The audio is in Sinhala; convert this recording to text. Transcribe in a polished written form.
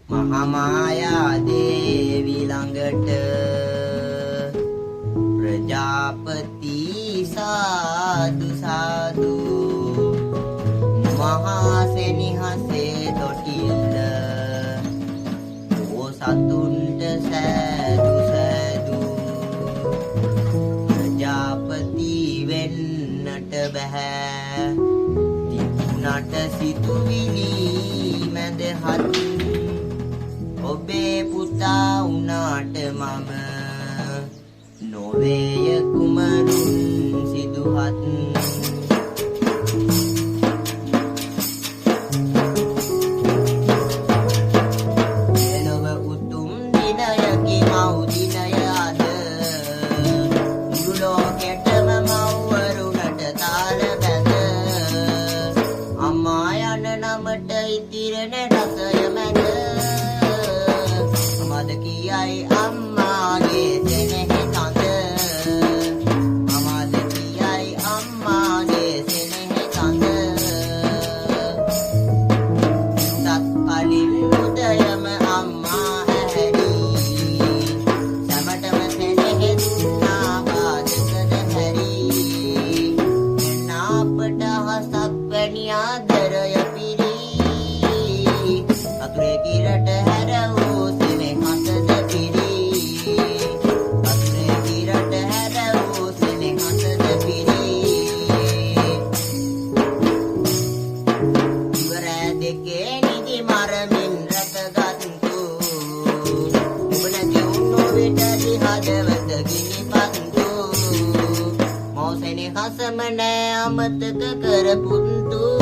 මහාමායා දේවි ළඟට ප්‍රජාපති සාදු සාදු මහා සෙනෙහසේ දොටිල්ල ඕ සතුන්ට සෑදු සෑදු ප්‍රජාපති වෙන්නට බෑ තිබුණට සිතුවිලි මැදහත් ඔබේ පුතා වුණාට මම නොවේය කුමරුන් සිදුහත් එළව උතුම් දිනයකි මව් දිනය අද මුළු ලෝකෙටම මව්වරුන්ට තාල බැඳ අම්මා යන නමට ඉතිරෙන රසය මැද මද කියයි අම්මාගේ සෙනෙහ කඳ මමද කියයි අම්මාගේ සෙනෙහ කඳ සත් කලින් උදයම අම්මා හැරි සමටම සෙනෙහ දුන්නා බාදකද හැරි එන්න අපට හසක් වැනි ආදරය පිරි අතුරේ කිරට හැරවූ හසම නෑ අමතක කරපුන්තු